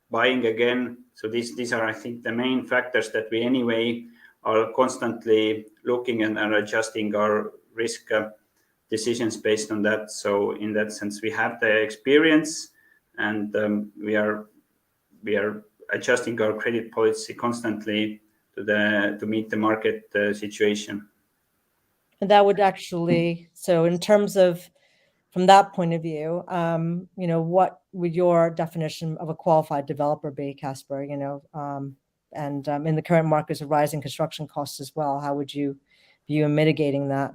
buying again. So these are, I think, the main factors that we anyway are constantly looking and are adjusting our risk decisions based on that. So in that sense, we have the experience, and we are adjusting our credit policy constantly to meet the market situation. And that would actually, so in terms of, from that point of view, what would your definition of a qualified developer be, Kaspar? And in the current markets of rising construction costs as well, how would you view mitigating that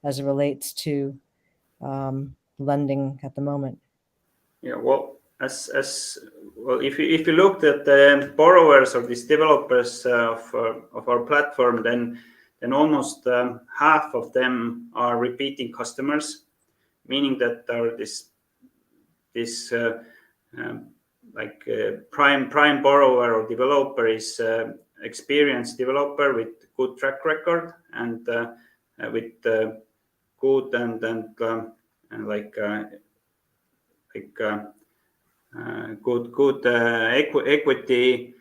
as it relates to lending at the moment? Yeah, well, as well, if you looked at the borrowers or these developers of our platform, then almost half of them are repeating customers, meaning that this prime borrower or developer is experienced developer with good track record and with good good equity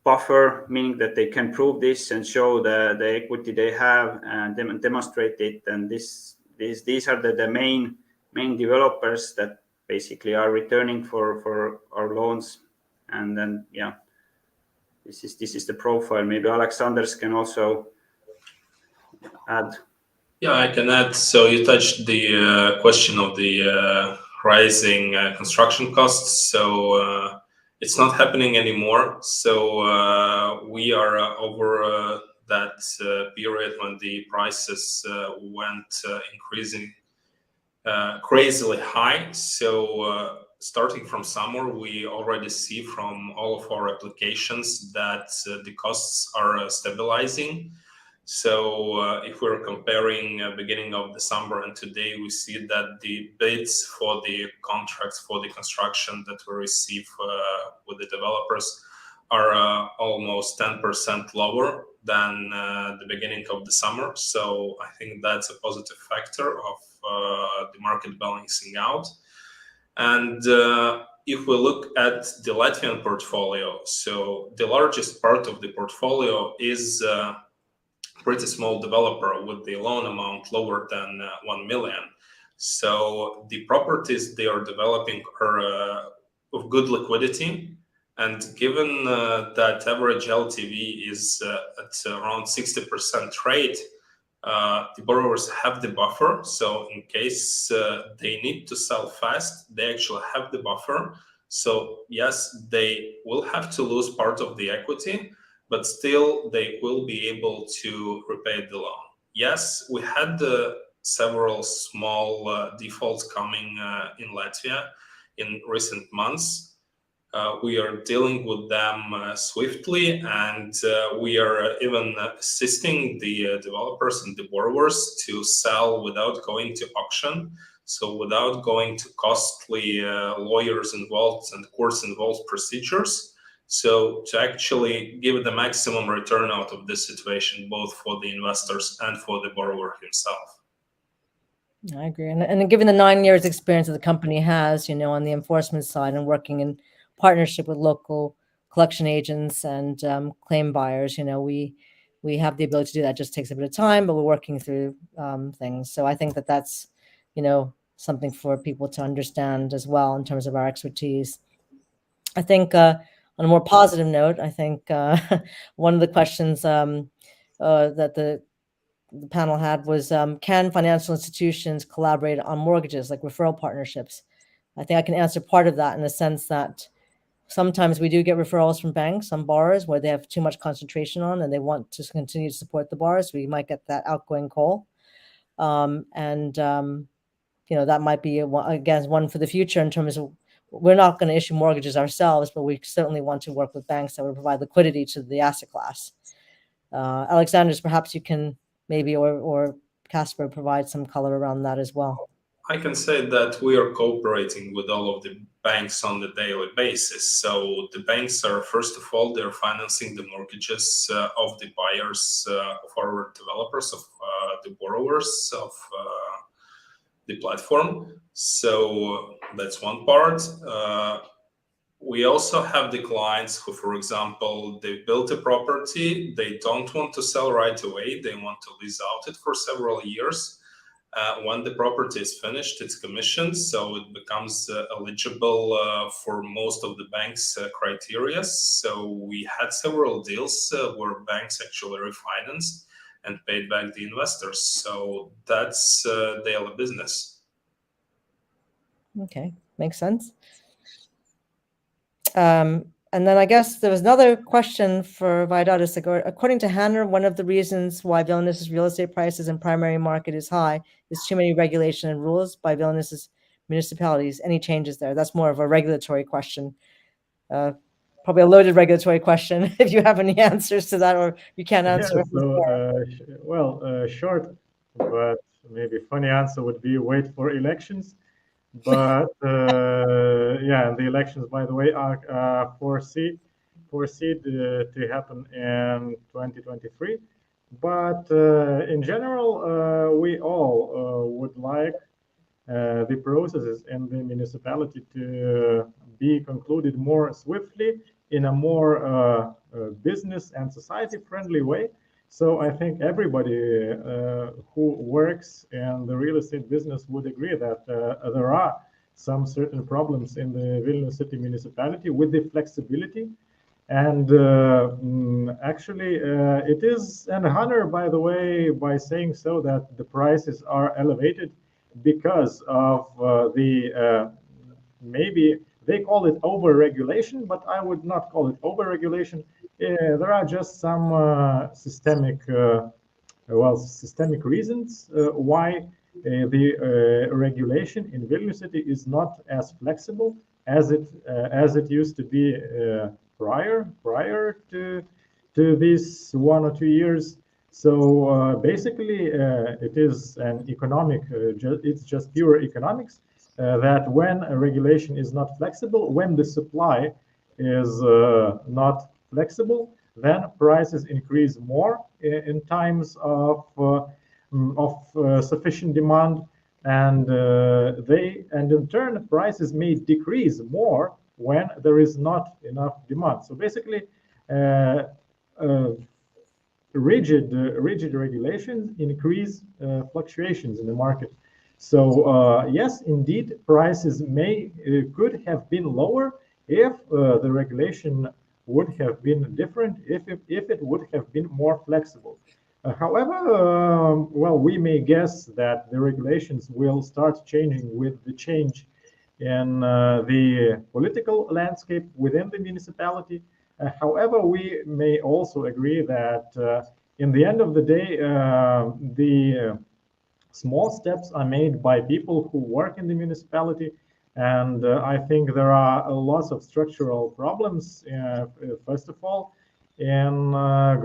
buffer, meaning that they can prove this and show the equity they have and demonstrate it. And these are the main developers that basically are returning for our loans. And then this is the profile. Maybe Aleksandrs can also add. Yeah, I can add. So you touched the question of the rising construction costs. So it's not happening anymore. So we are over that period when the prices went increasing crazily high. So starting from summer, we already see from all of our applications that the costs are stabilizing. So if we're comparing beginning of December and today, we see that the bids for the contracts for the construction that we receive with the developers are almost 10% lower than the beginning of the summer. So I think that's a positive factor of the market balancing out. And if we look at the Latvian portfolio, so the largest part of the portfolio is pretty small developer with the loan amount lower than 1 million. So the properties they are developing are of good liquidity. And given that average LTV is at around 60% rate, the borrowers have the buffer. So in case they need to sell fast, they actually have the buffer. So yes, they will have to lose part of the equity, but still they will be able to repay the loan. Yes, we had several small defaults coming in Latvia in recent months. We are dealing with them swiftly, and we are even assisting the developers and the borrowers to sell without going to auction. So without going to costly lawyers involved and courts involved procedures. So to actually give the maximum return out of this situation, both for the investors and for the borrower himself. I agree. And given the 9 years experience that the company has, on the enforcement side and working in partnership with local collection agents and claim buyers, we have the ability to do that. It just takes a bit of time, but we're working through things. So I think that's, something for people to understand as well in terms of our expertise. I think on a more positive note, I think one of the questions that the panel had was, can financial institutions collaborate on mortgages, like referral partnerships? I think I can answer part of that in the sense that sometimes we do get referrals from banks on borrowers where they have too much concentration on and they want to continue to support the borrowers. So we might get that outgoing call. That might be, again, one for the future in terms of we're not going to issue mortgages ourselves, but we certainly want to work with banks that will provide liquidity to the asset class. Aleksandrs, perhaps you can maybe, or Kaspar, provide some color around that as well. I can say that we are cooperating with all of the banks on the daily basis. So the banks are, first of all, they're financing the mortgages of the buyers, of our developers, of the borrowers of the platform. So that's one part. We also have the clients who, for example, they built a property, they don't want to sell right away, they want to lease out it for several years. When the property is finished, it's commissioned, so it becomes eligible for most of the bank's criteria. So we had several deals where banks actually refinanced and paid back the investors. So that's daily business. Okay, makes sense. And then I guess there was another question for Vaidotas. According to Hanner, one of the reasons why Vilnius's real estate prices in primary market is high is too many regulation and rules by Vilnius's municipalities. Any changes there? That's more of a regulatory question. Probably a loaded regulatory question. If you have any answers to that, or you can't answer. Short, but maybe funny answer would be wait for elections. But the elections, by the way, are foreseen to happen in 2023. But in general, we all would like the processes in the municipality to be concluded more swiftly in a more business and society-friendly way. So I think everybody who works in the real estate business would agree that there are some certain problems in the Vilnius city municipality with the flexibility. And actually, it is an honor, by the way, by saying so, that the prices are elevated because of maybe they call it over-regulation, but I would not call it over-regulation. There are just some systemic reasons why the regulation in Vilnius city is not as flexible as it used to be prior to these 1 or 2 years. So basically, it is an economic. It's just pure economics. That when a regulation is not flexible, when the supply is not flexible, then prices increase more in times of sufficient demand, and in turn prices may decrease more when there is not enough demand. So basically, rigid regulations increase fluctuations in the market. So yes, indeed, prices could have been lower if the regulation would have been different, if it would have been more flexible. However, we may guess that the regulations will start changing with the change in the political landscape within the municipality. However, we may also agree that in the end of the day, the small steps are made by people who work in the municipality, and I think there are lots of structural problems. First of all, in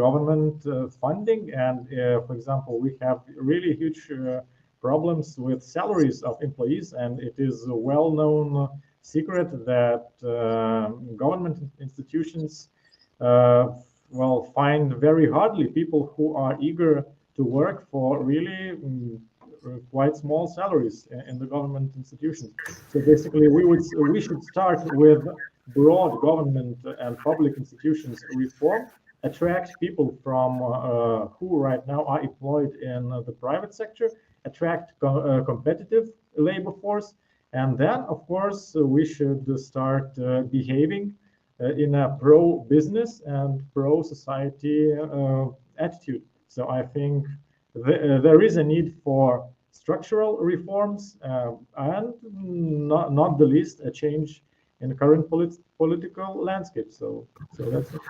government funding, and for example, we have really huge problems with salaries of employees, and it is a well-known secret that government institutions find very hardly people who are eager to work for really quite small salaries in the government institutions. So basically, we should start with broad government and public institutions reform, attract people from who right now are employed in the private sector, attract competitive labor force, and then, of course, we should start behaving in a pro-business and pro-society attitude. So I think there is a need for structural reforms and not the least a change in the current political landscape. So that's it.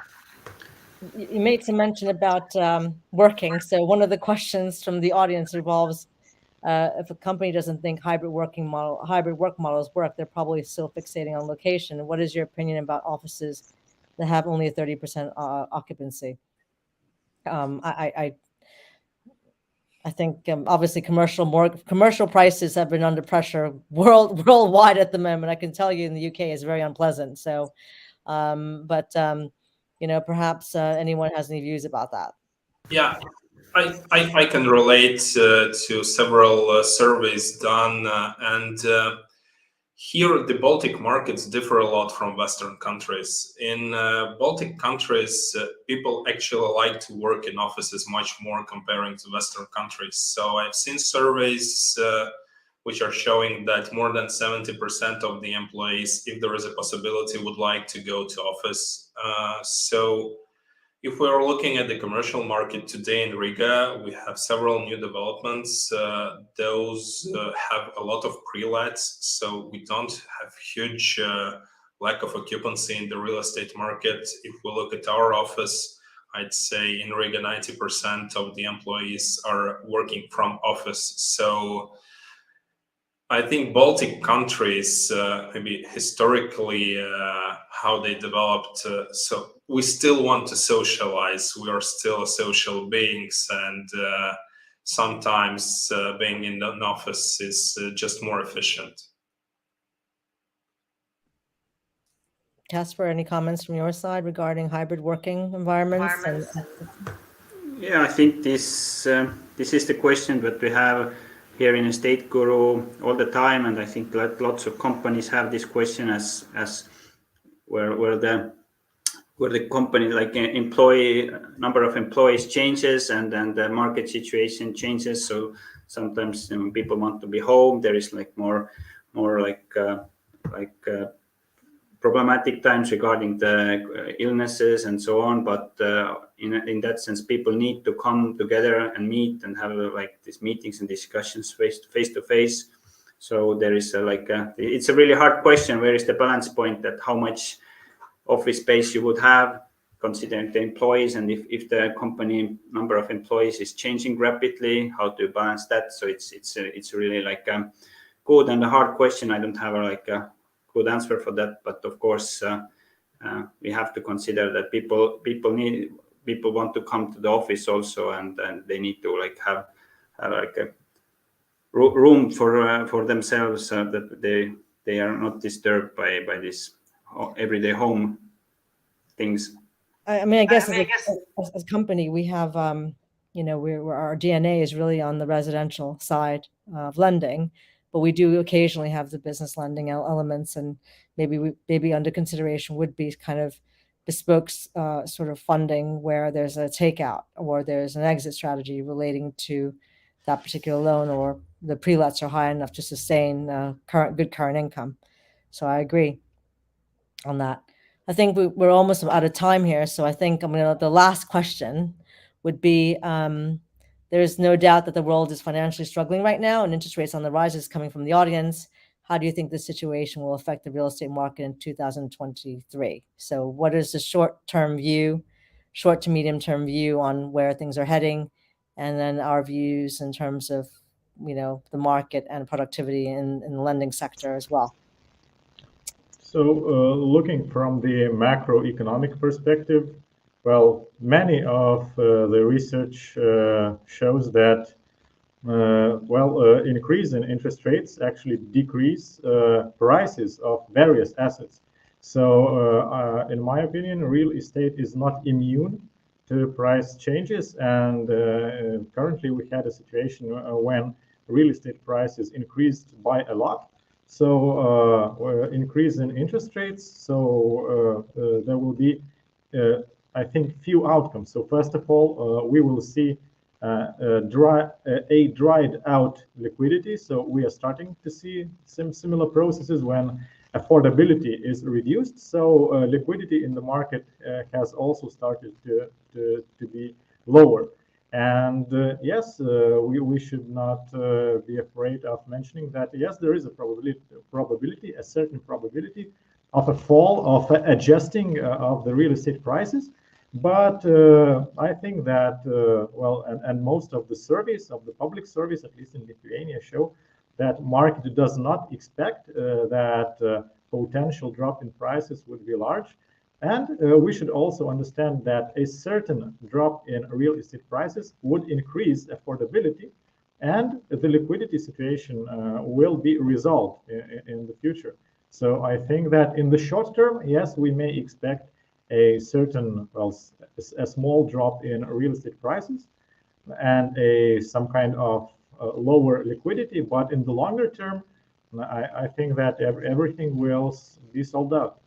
You made some mention about working. So one of the questions from the audience involves if a company doesn't think hybrid work models work, they're probably still fixating on location. What is your opinion about offices that have only a 30% occupancy? I think obviously commercial prices have been under pressure worldwide at the moment. I can tell you in the UK is very unpleasant. So, perhaps anyone has any views about that? Yeah, I can relate to several surveys done, and here the Baltic markets differ a lot from Western countries. In Baltic countries, people actually like to work in offices much more comparing to Western countries. So I've seen surveys which are showing that more than 70% of the employees, if there is a possibility, would like to go to office. So if we are looking at the commercial market today in Riga, we have several new developments. Those have a lot of pre-lets, so we don't have huge lack of occupancy in the real estate market. If we look at our office, I'd say in Riga, 90% of the employees are working from office. So I think Baltic countries, maybe historically, how they developed, so we still want to socialize. We are still social beings, and sometimes being in an office is just more efficient. Kaspar, any comments from your side regarding hybrid working environments? Yeah, I think this is the question that we have here in Estate Guru all the time, and I think lots of companies have this question as where the company, like employee number of employees changes and then the market situation changes. So sometimes people want to be home. There is like more problematic times regarding the illnesses and so on. But in that sense, people need to come together and meet and have like these meetings and discussions face to face. So there is it's a really hard question. Where is the balance point that how much office space you would have considering the employees, and if the company number of employees is changing rapidly, how to balance that? So it's really like a good and a hard question. I don't have a good answer for that, but of course we have to consider that people want to come to the office also, and they need to have like a room for themselves that they are not disturbed by this everyday home things. I mean, I guess as a company, we have our DNA is really on the residential side of lending, but we do occasionally have the business lending elements, and maybe under consideration would be kind of bespoke sort of funding where there's a takeout or there's an exit strategy relating to that particular loan, or the pre-lets are high enough to sustain good current income. So I agree on that. I think we're almost out of time here, so I think the last question would be, there's no doubt that the world is financially struggling right now and interest rates on the rise is coming from the audience. How do you think this situation will affect the real estate market in 2023? So what is the short to medium term view on where things are heading, and then our views in terms of the market and productivity in the lending sector as well? So looking from the macroeconomic perspective, well, many of the research shows that increase in interest rates actually decrease prices of various assets. So in my opinion, real estate is not immune to price changes, and currently we had a situation when real estate prices increased by a lot. So increase in interest rates, so there will be, I think, few outcomes. So first of all, we will see dried out liquidity. So we are starting to see some similar processes when affordability is reduced. So liquidity in the market has also started to be lower. And yes, we should not be afraid of mentioning that, yes, there is a a certain probability of a fall, of adjusting of the real estate prices. But I think that, and most of the surveys, of the public surveys, at least in Lithuania, show that market does not expect that potential drop in prices would be large. And we should also understand that a certain drop in real estate prices would increase affordability, and the liquidity situation will be resolved in the future. So I think that in the short term, yes, we may expect a certain, well, a small drop in real estate prices and some kind of lower liquidity. But in the longer term, I think that everything will be solved out.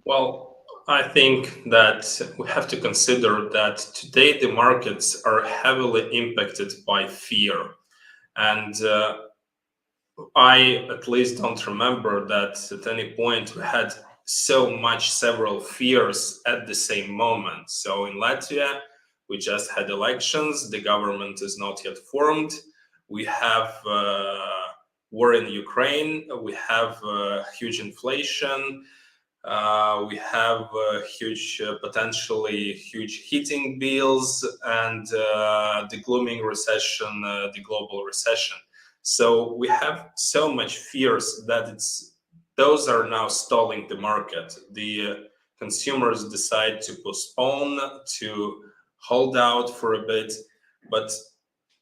Well, I think that we have to consider that today the markets are heavily impacted by fear. And I at least don't remember that at any point we had several fears at the same moment. So in Latvia, we just had elections, the government is not yet formed. We have war in Ukraine, we have huge inflation, we have potentially huge heating bills, and the glooming recession, the global recession. So we have so much fears that those are now stalling the market. The consumers decide to postpone, to hold out for a bit. But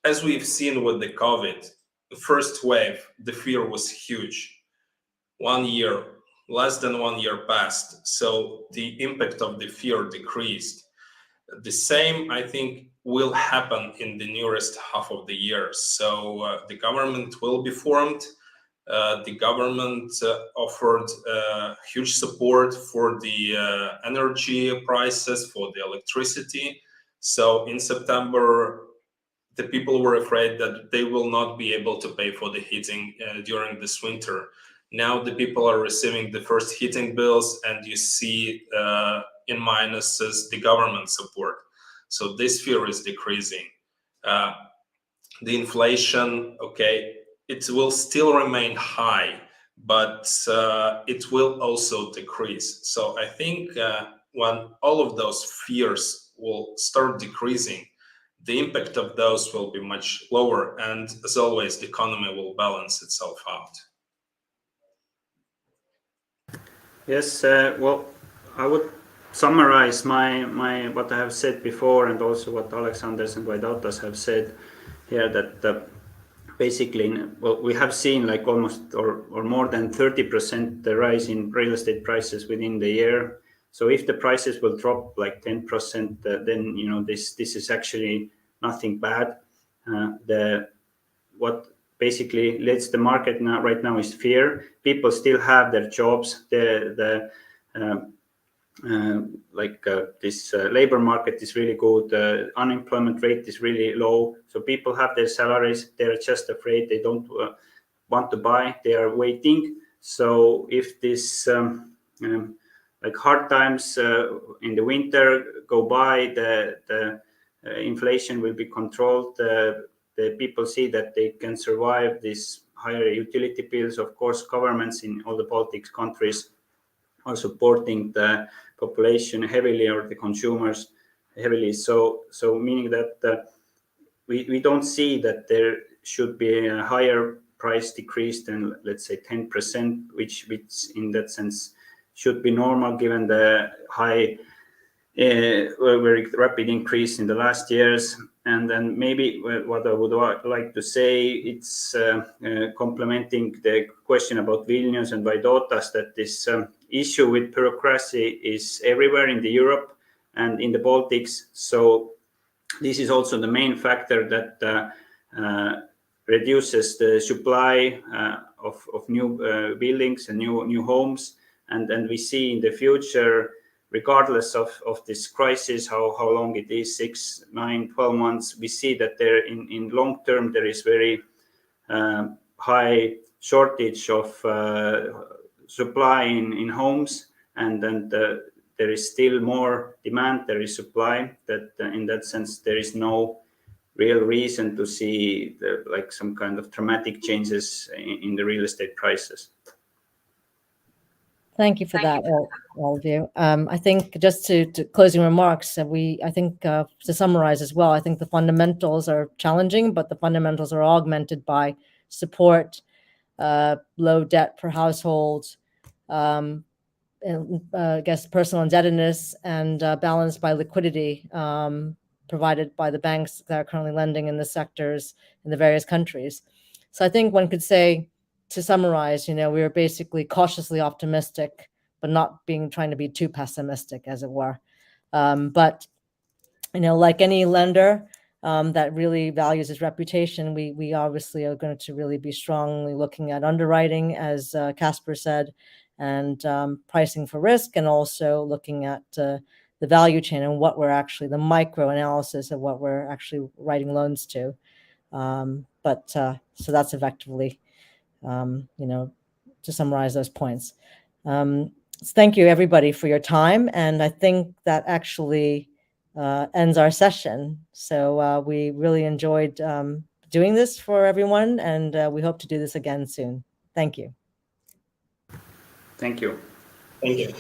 as we've seen with the COVID, the first wave, the fear was huge. 1 year, less than 1 year passed, so the impact of the fear decreased. The same, I think, will happen in the nearest half of the year. So the government will be formed. The government offered huge support for the energy prices, for the electricity. So in September, the people were afraid that they will not be able to pay for the heating during this winter. Now the people are receiving the first heating bills, and you see in minuses the government support. So this fear is decreasing. The inflation, okay, it will still remain high, but it will also decrease. So I think when all of those fears will start decreasing, the impact of those will be much lower, and as always, the economy will balance itself out. Yes, well, I would summarize my what I have said before, and also what Aleksandrs and Vaidotas have said here, that basically, well, we have seen like almost or more than 30% the rise in real estate prices within the year. So if the prices will drop like 10%, then this is actually nothing bad. What basically leads the market right now is fear. People still have their jobs. This labor market is really good. Unemployment rate is really low. So people have their salaries. They're just afraid. They don't want to buy. They are waiting. So if this hard times in the winter go by, the inflation will be controlled. The people see that they can survive these higher utility bills. Of course, governments in all the Baltic countries are supporting the population heavily, or the consumers heavily. So meaning that we don't see that there should be a higher price decrease than, let's say, 10%, which in that sense should be normal given the high, very rapid increase in the last years. And then maybe what I would like to say, it's complementing the question about Vilnius and Vaidotas, that this issue with bureaucracy is everywhere in the Europe and in the Baltics. So this is also the main factor that reduces the supply of new buildings and new homes. And then we see in the future, regardless of this crisis, how long it is, 6, 9, 12 months, we see that there in long term there is very high shortage of supply in homes, and then there is still more demand, there is supply. That in that sense there is no real reason to see some kind of dramatic changes in the real estate prices. Thank you for that, all of you. I think just to closing remarks, I think to summarize as well, I think the fundamentals are challenging, but the fundamentals are augmented by support, low debt per household, I guess personal indebtedness and balanced by liquidity provided by the banks that are currently lending in the sectors in the various countries. So I think one could say, to summarize, we are basically cautiously optimistic, but not trying to be too pessimistic, as it were. But like any lender that really values its reputation, we obviously are going to really be strongly looking at underwriting, as Kaspar said, and pricing for risk, and also looking at the value chain and what we're actually, the micro analysis of what we're actually writing loans to. So that's effectively, to summarize those points. Thank you, everybody, for your time. And I think that actually ends our session. So we really enjoyed doing this for everyone, and we hope to do this again soon. Thank you. Thank you. Thank you.